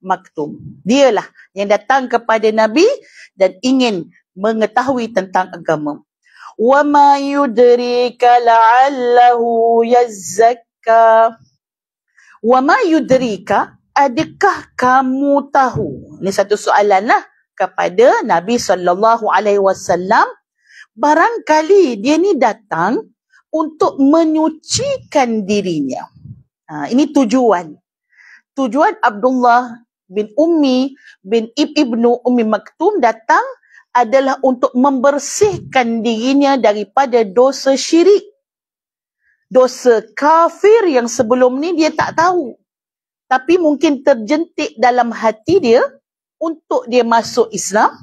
Maktum. Dialah yang datang kepada Nabi dan ingin mengetahui tentang agama. Wa ma yudrika la'allahu yazzakka. Wa ma yudrika, adakah kamu tahu? Ini satu soalan lah kepada Nabi SAW. Barangkali dia ni datang untuk menyucikan dirinya. Ini tujuan. Tujuan Abdullah bin Ibnu Ummi Maktum datang adalah untuk membersihkan dirinya daripada dosa syirik. Dosa kafir yang sebelum ni dia tak tahu. Tapi mungkin terjentik dalam hati dia untuk dia masuk Islam,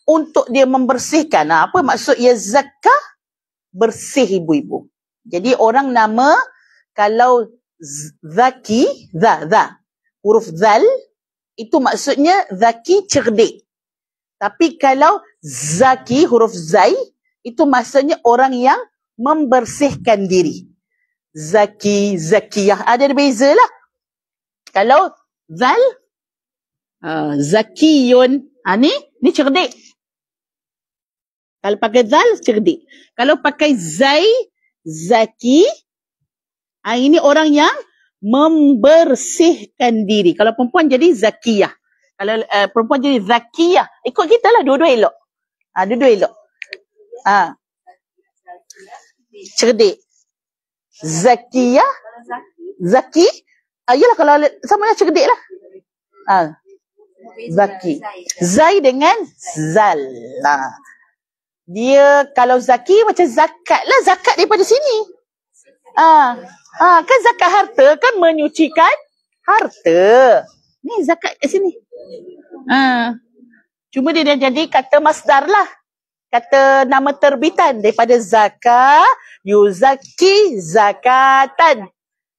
untuk dia membersihkan. Apa maksud ya zakah? Bersih ibu-ibu. Jadi orang nama kalau zaki, huruf zal, itu maksudnya zaki cerdik. Tapi kalau zaki, huruf zai, itu maksudnya orang yang membersihkan diri. Zaki, zakiyah, ada beza lah. Kalau zal, zakiyun, ni cerdik. Kalau pakai zal, cerdik. Kalau pakai zai, zaki, ini orang yang membersihkan diri. Kalau perempuan jadi zakiyah. Kalau perempuan jadi zakiyah. Ikut kita lah, dua-dua elok. Dua-dua elok. Cerdik. Zakiyah. Zaki. Yalah kalau sama lah cerdik lah. Zaki. Zai dengan zal. Dia kalau zaki macam zakat lah. Zakat daripada sini. Kan zakat harta kan menyucikan harta. Ni zakat kat sini. Cuma dia dah jadi kata masdar lah. Kata nama terbitan daripada zakah, yuzaki zakatan.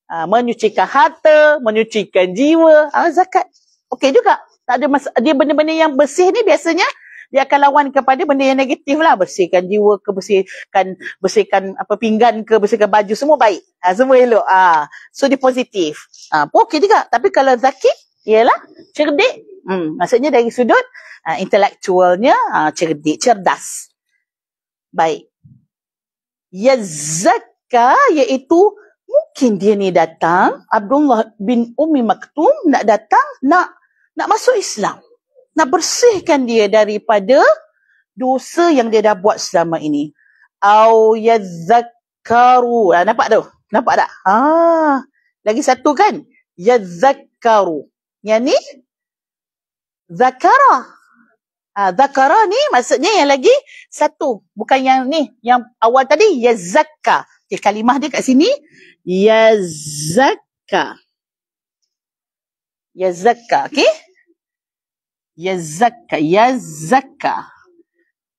Menyucikan harta, menyucikan jiwa. Zakat. Okey juga. Tak ada dia benda-benda yang bersih ni biasanya dia akan lawan kepada benda yang negatif lah. Bersihkan jiwa ke, bersihkan pinggan ke, bersihkan baju, semua baik. Semua elok. So dia positif. Okey juga. Tapi kalau zaki, ialah cerdik. Maksudnya dari sudut intelektualnya cerdik, cerdas. Baik. Yazakka iaitu mungkin dia ni datang, Abdullah bin Ummi Maktum nak datang, nak masuk Islam. Nak bersihkan dia daripada dosa yang dia dah buat selama ini. Au yadzakkaru. Nampak tu? Nampak tak? Lagi satu kan? Yadzakkaru. Yang ni zakara. Zakara ni maksudnya yang lagi satu. Bukan yang ni. Yang awal tadi yazakka. Okay, kalimah dia kat sini. Yazakka. Yazakka. Okay? Yazakka.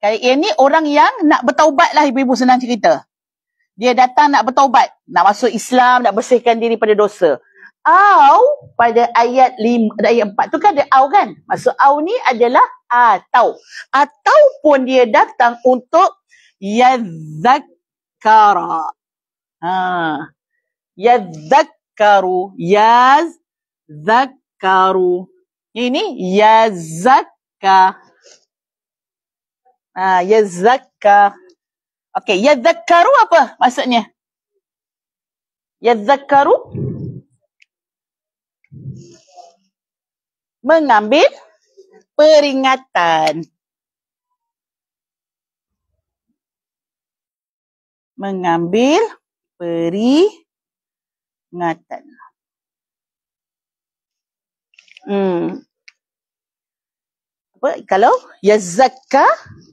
Yang ni orang yang nak bertaubat lah ibu-ibu, senang cerita. Dia datang nak bertaubat. Nak masuk Islam, nak bersihkan diri pada dosa. Au pada ayat 5, ayat 4 tu kan ada au kan? Maksud au ni adalah atau. Ataupun dia datang untuk yadzakkara. Yadzakkaru. Yazakkaru. Ini yazakka. Yazakka. Okey, yadzakkaru apa maksudnya? Yadzakkaru mengambil peringatan. Mengambil peringatan. Kalau yazakka,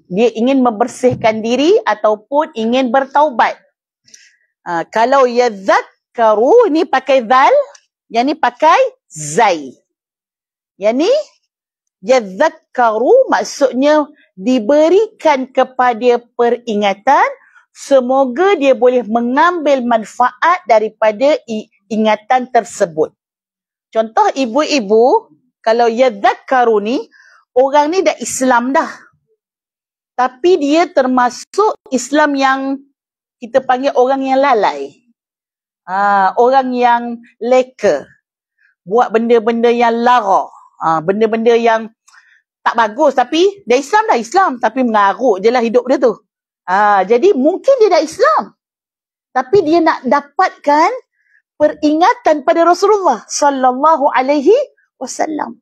dia ingin membersihkan diri ataupun ingin bertaubat. Kalau yazakkaru, ni pakai zal, yang ni pakai zai. Yang ni yazakkaru maksudnya diberikan kepada peringatan, semoga dia boleh mengambil manfaat daripada ingatan tersebut. Contoh ibu-ibu, kalau yadzakkaru ni, orang ni dah Islam dah. Tapi dia termasuk Islam yang kita panggil orang yang lalai. Orang yang leka. Buat benda-benda yang lara. Benda-benda yang tak bagus, tapi dia Islam tapi mengarut je lah hidup dia tu. Jadi mungkin dia dah Islam, tapi dia nak dapatkan peringatan pada Rasulullah sallallahu alaihi wasallam.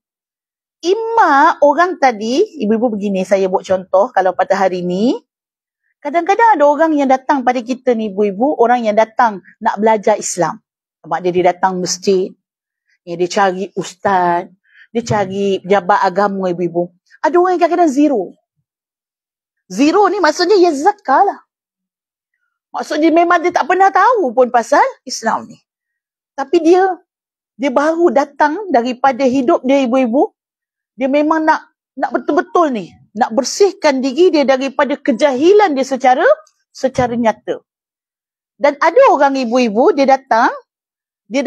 Imma orang tadi, ibu-ibu begini, saya buat contoh, kalau pada hari ni, kadang-kadang ada orang yang datang pada kita ni ibu-ibu, orang yang datang nak belajar Islam. Sebab dia datang masjid, dia cari ustaz, dia cari pejabat agama ibu-ibu. Ada orang yang kadang-kadang zero. Zero ni maksudnya ya zakah lah. Maksudnya memang dia tak pernah tahu pun pasal Islam ni. Tapi dia baru datang daripada hidup dia ibu-ibu. Dia memang nak betul-betul ni, nak bersihkan diri dia daripada kejahilan dia secara nyata. Dan ada orang ibu-ibu, dia datang dia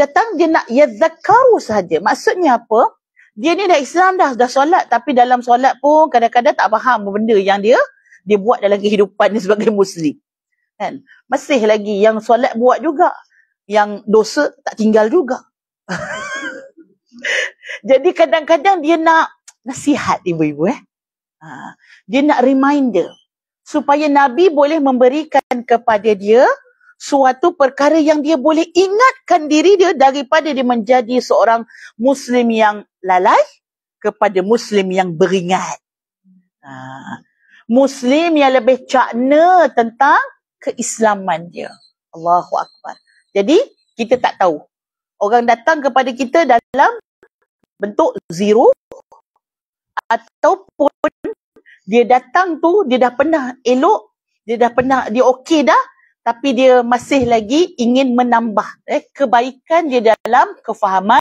nak yadzakaru sahaja. Maksudnya apa? Dia ni dah Islam dah solat, tapi dalam solat pun kadang-kadang tak faham benda yang dia buat dalam kehidupan dia sebagai Muslim. Kan? Masih lagi yang solat buat juga, yang dosa tak tinggal juga. Jadi kadang-kadang dia nak nasihat ibu-ibu. Dia nak reminder supaya Nabi boleh memberikan kepada dia suatu perkara yang dia boleh ingatkan diri dia daripada dia menjadi seorang Muslim yang lalai kepada Muslim yang beringat. Muslim yang lebih cakna tentang keislaman dia. Allahu Akbar. Jadi kita tak tahu. Orang datang kepada kita dalam bentuk zero, ataupun dia datang tu, dia dah pernah elok, dia okey dah, tapi dia masih lagi ingin menambah kebaikan dia dalam kefahaman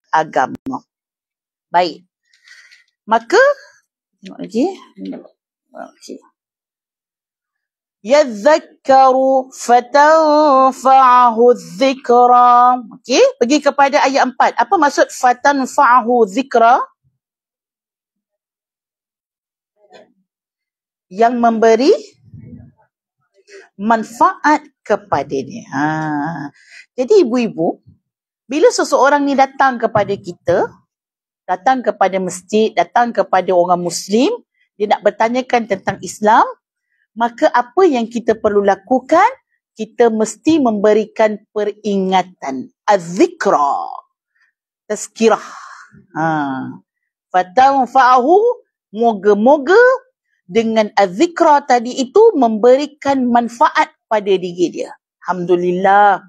agama. Baik. Maka, tengok lagi. Okay. Yadzakkaru fatanfa'ahu dzikra. Okey, pergi kepada ayat 4. Apa maksud fatanfa'ahu dzikra? Yang memberi manfaat kepada dia. Jadi ibu-ibu, bila seseorang ni datang kepada kita, datang kepada masjid, datang kepada orang Muslim, dia nak bertanyakan tentang Islam, maka apa yang kita perlu lakukan? Kita mesti memberikan peringatan. Az-zikra. Tazkirah. Fatanfa'ahu, moga-moga dengan az-zikra tadi itu memberikan manfaat pada diri dia. Alhamdulillah.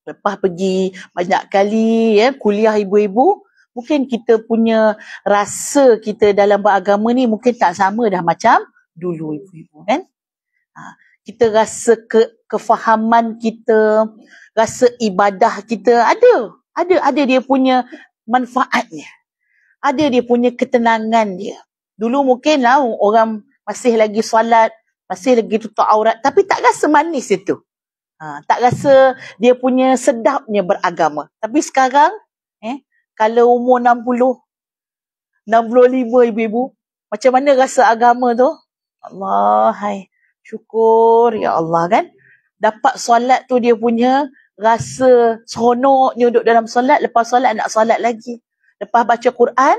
Lepas pergi banyak kali kuliah ibu-ibu, mungkin kita punya rasa kita dalam beragama ni mungkin tak sama dah macam dulu ibu-ibu kan. Kita rasa kefahaman kita, rasa ibadah kita ada dia punya manfaatnya. Ada dia punya ketenangan dia. Dulu mungkin lah orang masih lagi solat, masih lagi tutup aurat, tapi tak rasa manis itu. Tak rasa dia punya sedapnya beragama. Tapi sekarang, kalau umur 60, 65 ibu-ibu, macam mana rasa agama tu? Allah, syukur ya Allah kan. Dapat solat tu dia punya rasa seronoknya duduk dalam solat, lepas solat nak solat lagi. Lepas baca Quran,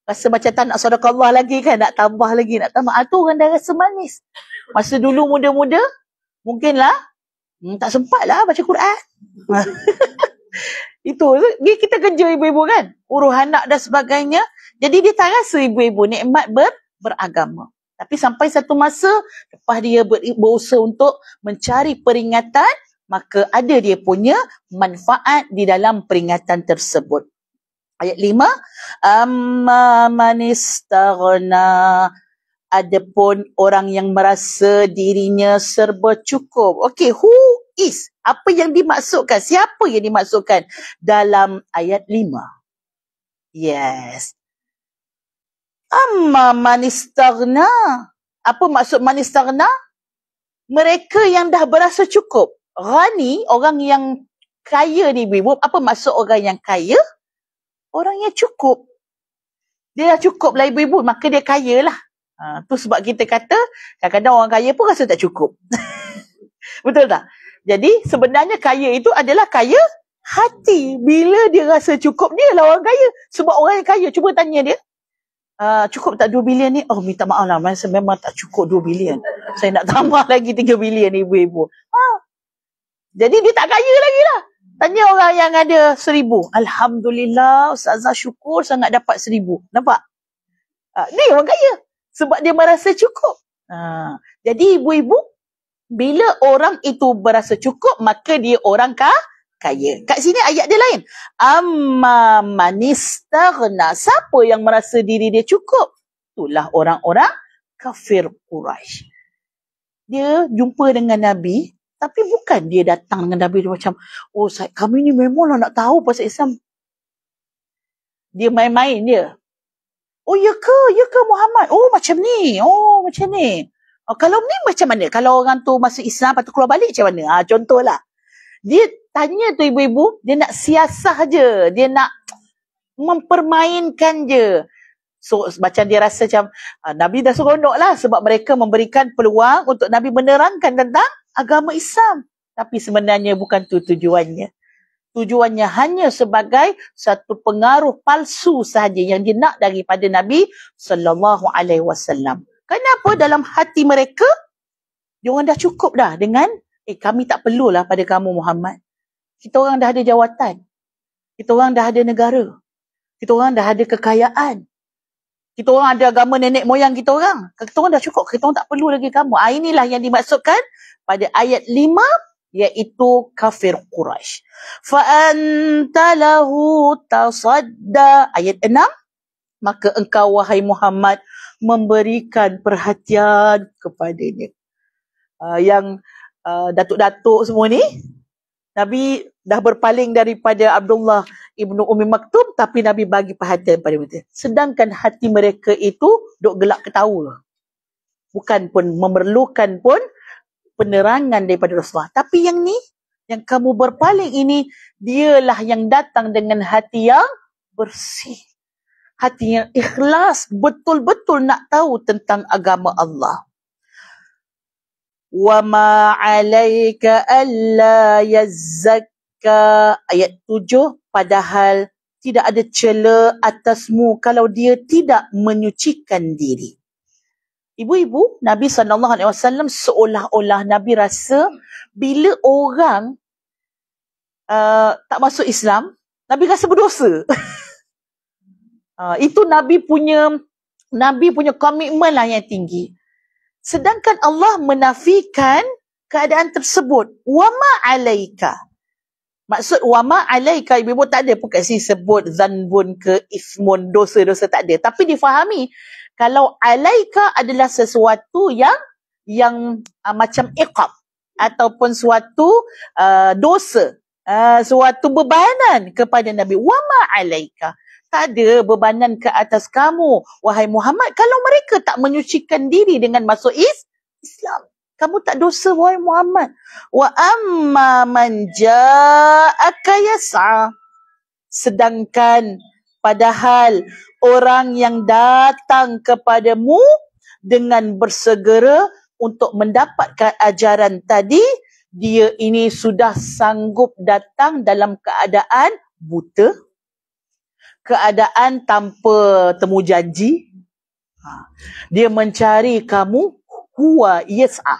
rasa macam tak nak sedekah lagi kan, nak tambah lagi, nak tambah. Tu orang dah rasa manis. Masa dulu muda-muda, mungkinlah tak sempat lah baca Quran. Itu kita kerja ibu-ibu kan, urus anak dan sebagainya. Jadi dia tak rasa ibu-ibu nikmat beragama. Tapi sampai satu masa, lepas dia berusaha untuk mencari peringatan, maka ada dia punya manfaat di dalam peringatan tersebut. Ayat 5, amma man istaghna, adapun orang yang merasa dirinya serba cukup. Okey, who is? Apa yang dimaksudkan? Siapa yang dimaksudkan dalam ayat 5? Yes. Amma man istaghna. Apa maksud man istaghna? Mereka yang dah berasa cukup. Ghani, orang yang kaya ni ibu. Apa maksud orang yang kaya? Orang yang cukup. Dia dah cukup lah ibu-ibu, maka dia kaya lah. Tu sebab kita kata, kadang-kadang orang kaya pun rasa tak cukup. Betul tak? Jadi sebenarnya kaya itu adalah kaya Hati. Bila dia rasa cukup, dia lah orang kaya. Sebab orang yang kaya, cuba tanya dia, cukup tak 2 bilion ni? Oh, minta maaf lah, masa memang tak cukup 2 bilion. Saya nak tambah lagi 3 bilion ibu-ibu. Jadi dia tak kaya lagi lah. Tanya orang yang ada 1,000. Alhamdulillah, Ustazah syukur sangat dapat 1,000. Nampak? Ni orang kaya. Sebab dia merasa cukup. Jadi ibu-ibu, bila orang itu berasa cukup, maka dia orang kaya. Kat sini ayat dia lain. Amma manistaghna. Siapa yang merasa diri dia cukup? Itulah orang-orang kafir Quraisy. Dia jumpa dengan Nabi, tapi bukan dia datang dengan Nabi dia macam, oh kami ni memanglah nak tahu pasal Islam. Dia main-main dia. Oh ya ke Muhammad? Oh macam ni. Kalau ni macam mana? Kalau orang tu masuk Islam lepas tu keluar balik macam mana? Contohlah. Dia tanya tu ibu-ibu, dia nak siasah je. Dia nak mempermainkan je. So macam dia rasa macam Nabi dah seronok lah sebab mereka memberikan peluang untuk Nabi menerangkan tentang agama Islam. Tapi sebenarnya bukan tu tujuannya. Tujuannya hanya sebagai satu pengaruh palsu sahaja yang dia nak daripada Nabi SAW. Kenapa dalam hati mereka, diorang dah cukup dah dengan, kami tak perlulah pada kamu Muhammad. Kita orang dah ada jawatan. Kita orang dah ada negara. Kita orang dah ada kekayaan. Kita orang ada agama nenek moyang kita orang. Kita orang dah cukup. Kita orang tak perlu lagi kamu. Inilah yang dimaksudkan pada ayat 5, iaitu kafir Quraisy. Fa'anta lahu tasadda. Ayat 6. Maka engkau wahai Muhammad memberikan perhatian kepadanya. Yang datuk-datuk semua ni, Nabi dah berpaling daripada Abdullah ibnu Ummi Maktum, tapi Nabi bagi perhatian pada mereka. Sedangkan hati mereka itu duk gelak ketawa. Bukan pun memerlukan pun penerangan daripada Rasulullah. Tapi yang ni, yang kamu berpaling ini, dialah yang datang dengan hati yang bersih. Hati yang ikhlas, betul-betul nak tahu tentang agama Allah. وَمَا عَلَيْكَ أَلَّا يَزَّكَّى. Ayat 7, padahal tidak ada cela atasmu kalau dia tidak menyucikan diri. Ibu-ibu, Nabi SAW seolah-olah Nabi rasa bila orang tak masuk Islam, Nabi rasa berdosa. Itu Nabi punya komitmen lah yang tinggi. Sedangkan Allah menafikan keadaan tersebut. Wama alaika. Maksud wama alaika, ibu-ibu tak ada pun kat sini sebut zanbun ke ismun, dosa-dosa tak ada. Tapi difahami kalau alaika adalah sesuatu yang macam iqab ataupun suatu dosa, suatu bebanan kepada Nabi. Wama alaika. Tak ada bebanan ke atas kamu, wahai Muhammad, kalau mereka tak menyucikan diri dengan masuk Islam. Kamu tak dosa, wahai Muhammad. Wa amma man ja'aka yas'a. Sedangkan padahal orang yang datang kepadamu dengan bersegera untuk mendapatkan ajaran tadi, dia ini sudah sanggup datang dalam keadaan buta, keadaan tanpa temu janji. Dia mencari kamu, huwa yas'a.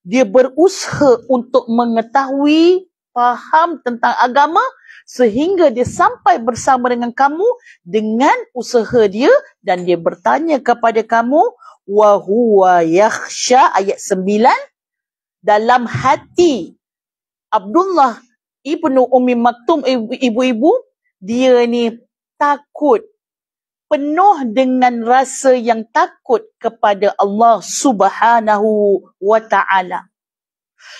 Dia berusaha untuk mengetahui, faham tentang agama sehingga dia sampai bersama dengan kamu dengan usaha dia, dan dia bertanya kepada kamu, wa huwa yakhsha. Ayat 9, dalam hati Abdullah ibnu Ummi Maktum, ibu-ibu, dia ni takut, penuh dengan rasa yang takut kepada Allah Subhanahu wa ta'ala.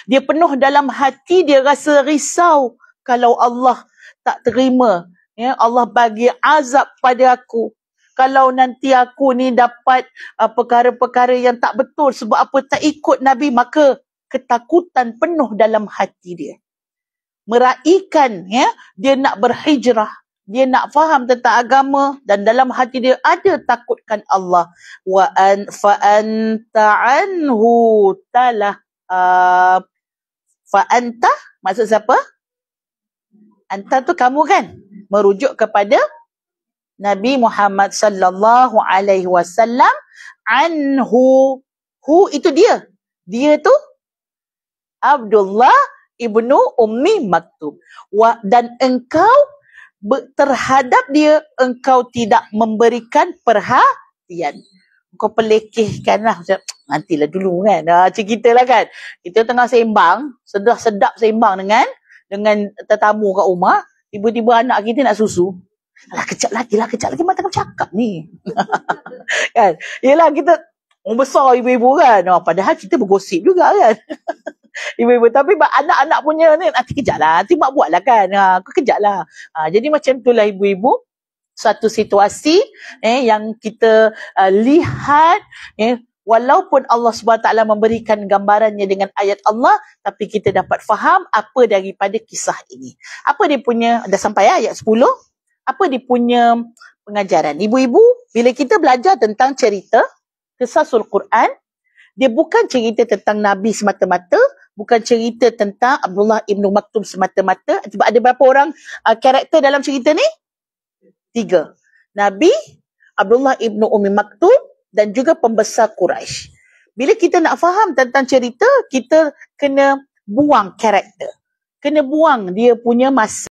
Dia penuh dalam hati, dia rasa risau kalau Allah tak terima, Allah bagi azab pada aku. Kalau nanti aku ni dapat perkara-perkara yang tak betul sebab apa, tak ikut Nabi, maka ketakutan penuh dalam hati dia. Meraikan, dia nak berhijrah, dia nak faham tentang agama, dan dalam hati dia ada takutkan Allah. Wa fa anta anhu talah. Fa anta maksud siapa? Anta tu kamu kan? Merujuk kepada Nabi Muhammad sallallahu alaihi wasallam. Anhu. Hu itu dia. Dia tu Abdullah ibnu Ummi Maktum. Dan engkau terhadap dia, engkau tidak memberikan perhatian. Kau pelekehkanlah. Nantilah dulu kan. Macam kita lah kan. Kita tengah sembang. Sedap-sedap sembang dengan tetamu kat rumah. Tiba-tiba anak kita nak susu. Alah, kejap lagi. Mata kau cakap ni. Kan? Yelah, kita orang besar ibu-ibu kan. Padahal kita bergosip juga kan. Ibu-ibu. Tapi anak-anak punya ni, nanti kejap lah. Nanti mak buat lah kan. Kau kejap lah. Jadi macam itulah ibu-ibu. Suatu situasi yang kita lihat. Walaupun Allah SWT memberikan gambarannya dengan ayat Allah. Tapi kita dapat faham apa daripada kisah ini. Apa dia punya, dah sampai ayat 10. Apa dia punya pengajaran? Ibu-ibu, bila kita belajar tentang cerita Qisasul Quran, dia bukan cerita tentang Nabi semata-mata, bukan cerita tentang Abdullah ibnu Maktum semata-mata. Ada berapa orang karakter dalam cerita ni? 3. Nabi, Abdullah ibnu Ummi Maktum dan juga pembesar Quraisy. Bila kita nak faham tentang cerita, kita kena buang karakter. Kena buang dia punya masa.